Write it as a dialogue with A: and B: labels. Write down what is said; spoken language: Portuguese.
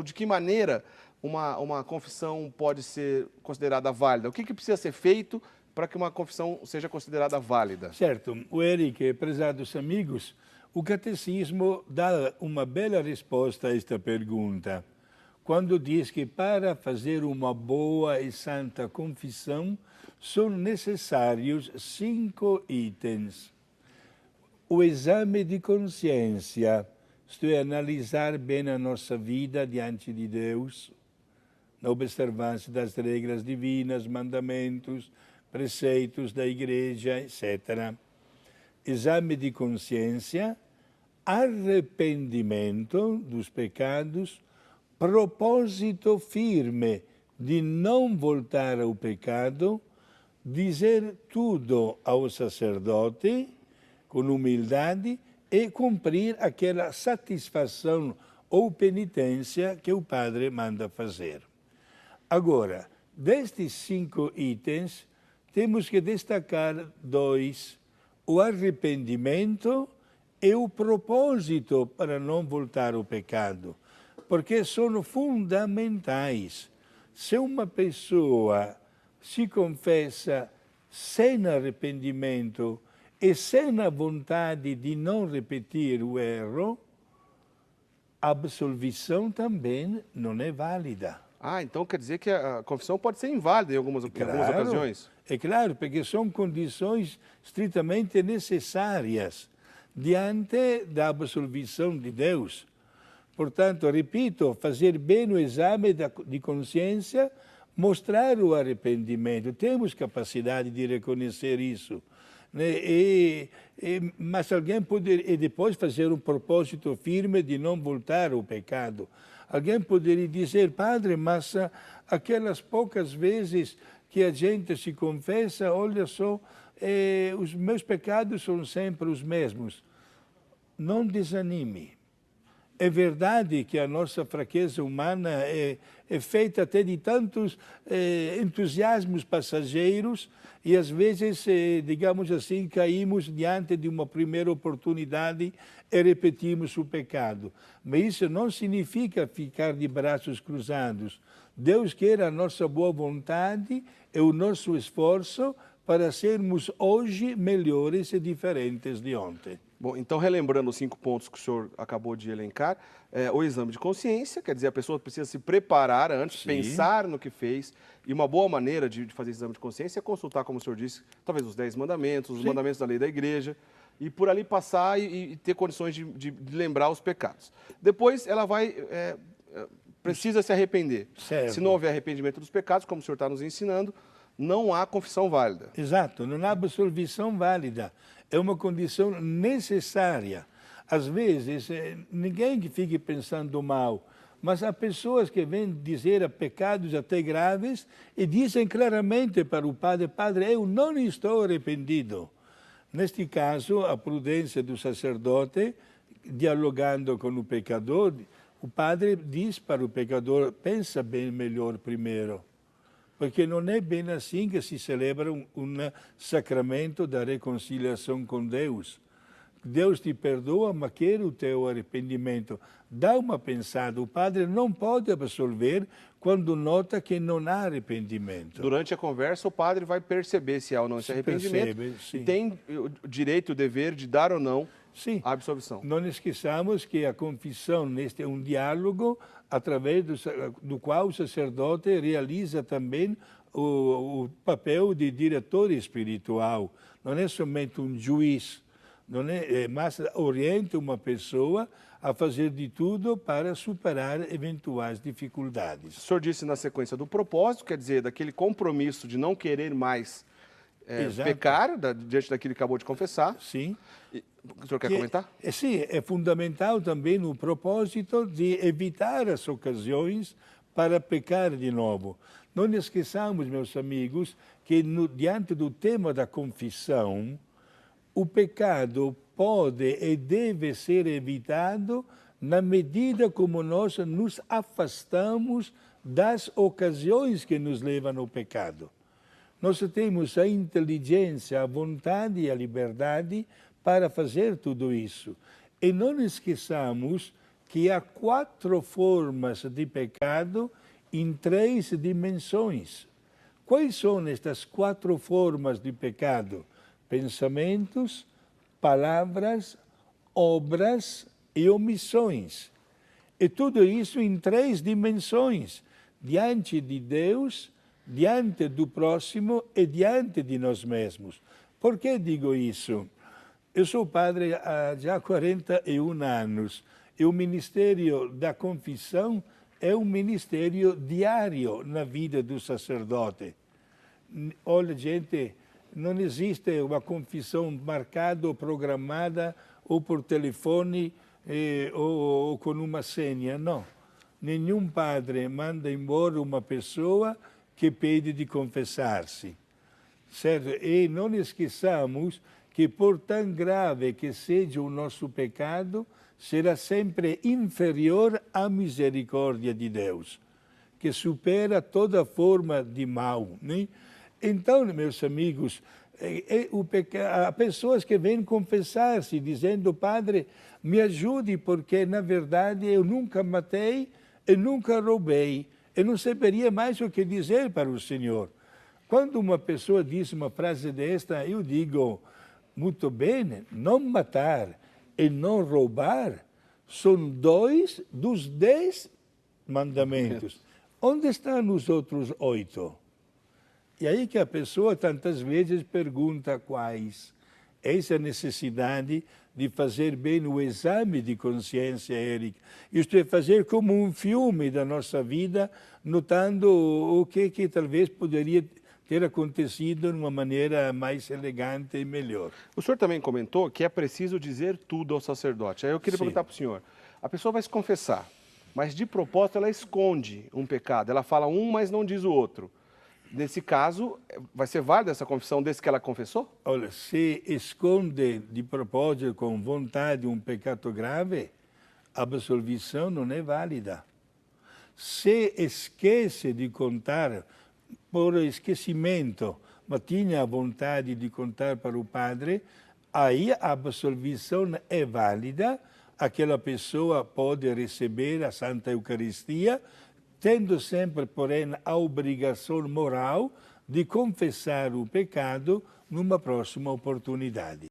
A: de que maneira uma confissão pode ser considerada válida? O que precisa ser feito para que uma confissão seja considerada válida?
B: Certo. O Eric, prezados amigos, o catecismo dá uma bela resposta a esta pergunta, quando diz que para fazer uma boa e santa confissão são necessários 5 itens. O exame de consciência, isto é, analisar bem a nossa vida diante de Deus, na observância das regras divinas, mandamentos, preceitos da igreja, etc. Exame de consciência, arrependimento dos pecados, propósito firme de não voltar ao pecado, dizer tudo ao sacerdote com humildade e cumprir aquela satisfação ou penitência que o padre manda fazer. Agora, destes 5 itens, temos que destacar 2, o arrependimento e o propósito para não voltar ao pecado, porque são fundamentais. Se uma pessoa se confessa sem arrependimento e sem a vontade de não repetir o erro, a absolvição também não é válida.
A: Ah, então quer dizer que a confissão pode ser inválida em algumas ocasiões?
B: É claro, porque são condições estritamente necessárias diante da absolvição de Deus. Portanto, repito, fazer bem o exame de consciência, mostrar o arrependimento. Temos capacidade de reconhecer isso. Né? Mas alguém poderia depois fazer um propósito firme de não voltar ao pecado. Alguém poderia dizer, padre, mas aquelas poucas vezes que a gente se confessa, olha só, os meus pecados são sempre os mesmos. Não desanime. É verdade que a nossa fraqueza humana é feita até de tantos entusiasmos passageiros e às vezes, digamos assim, caímos diante de uma primeira oportunidade e repetimos o pecado. Mas isso não significa ficar de braços cruzados. Deus quer a nossa boa vontade e o nosso esforço para sermos hoje melhores e diferentes de ontem.
A: Bom, então relembrando os 5 pontos que o senhor acabou de elencar, o exame de consciência, quer dizer, a pessoa precisa se preparar antes,
B: Sim.
A: pensar no que fez, e uma boa maneira de fazer esse exame de consciência é consultar, como o senhor disse, talvez os 10 mandamentos, os
B: Sim.
A: mandamentos da lei da igreja, e por ali passar e ter condições de lembrar os pecados. Depois ela vai, precisa se arrepender.
B: Certo.
A: Se não houver arrependimento dos pecados, como o senhor está nos ensinando, não há confissão válida.
B: Exato, não há absolvição válida. É uma condição necessária. Às vezes, ninguém que fique pensando mal, mas há pessoas que vêm dizer pecados até graves e dizem claramente para o padre, padre, eu não estou arrependido. Neste caso, a prudência do sacerdote, dialogando com o pecador, o padre diz para o pecador, pensa bem melhor primeiro. Porque não é bem assim que se celebra um sacramento da reconciliação com Deus. Deus te perdoa, mas quer o teu arrependimento. Dá uma pensada. O padre não pode absolver quando nota que não há arrependimento.
A: Durante a conversa, o padre vai perceber se há ou não esse arrependimento.
B: Percebe,
A: e tem o direito e o dever de dar ou não a absolvição.
B: Não esqueçamos que a confissão neste é um diálogo através do qual o sacerdote realiza também o papel de diretor espiritual. Não é somente um juiz, não é, mas orienta uma pessoa a fazer de tudo para superar eventuais dificuldades.
A: O senhor disse na sequência do propósito, quer dizer, daquele compromisso de não querer mais pecar, diante daquilo que acabou de confessar.
B: Sim.
A: O senhor quer comentar?
B: Sim, é fundamental também o propósito de evitar as ocasiões para pecar de novo. Não esqueçamos, meus amigos, que diante do tema da confissão, o pecado pode e deve ser evitado na medida como nós nos afastamos das ocasiões que nos levam ao pecado. Nós temos a inteligência, a vontade e a liberdade para fazer tudo isso. E não esqueçamos que há 4 formas de pecado em 3 dimensões. Quais são estas 4 formas de pecado? Pensamentos, palavras, obras e omissões. E tudo isso em 3 dimensões, diante de Deus, diante do próximo e diante de nós mesmos. Por que digo isso? Eu sou padre há já 41 anos e o ministério da confissão é um ministério diário na vida do sacerdote. Olha, gente, não existe uma confissão marcada ou programada ou por telefone ou com uma senha, não. Nenhum padre manda embora uma pessoa que pede de confessar-se, certo? E não esqueçamos que por tão grave que seja o nosso pecado, será sempre inferior à misericórdia de Deus, que supera toda forma de mal, né? Então, meus amigos, há pessoas que vêm confessar-se, dizendo, Padre, me ajude, porque, na verdade, eu nunca matei e nunca roubei, e não saberia mais o que dizer para o Senhor. Quando uma pessoa diz uma frase desta, eu digo, muito bem, não matar e não roubar são 2 dos 10 mandamentos. Onde estão os outros 8? E aí que a pessoa tantas vezes pergunta quais. Essa necessidade de fazer bem o exame de consciência, Eric. Isto é, fazer como um filme da nossa vida, notando o que talvez poderia ter acontecido de uma maneira mais elegante e melhor.
A: O senhor também comentou que é preciso dizer tudo ao sacerdote. Aí eu queria perguntar para o senhor, a pessoa vai se confessar, mas de propósito ela esconde um pecado, ela fala um, mas não diz o outro. Nesse caso, vai ser válida essa confissão desse que ela confessou?
B: Olha, se esconde de propósito, com vontade, um pecado grave, a absolvição não é válida. Se esquece de contar, por esquecimento, mas tinha a vontade de contar para o padre, aí a absolvição é válida, aquela pessoa pode receber a Santa Eucaristia, tendo sempre, porém, a obrigação moral de confessar o pecado numa próxima oportunidade.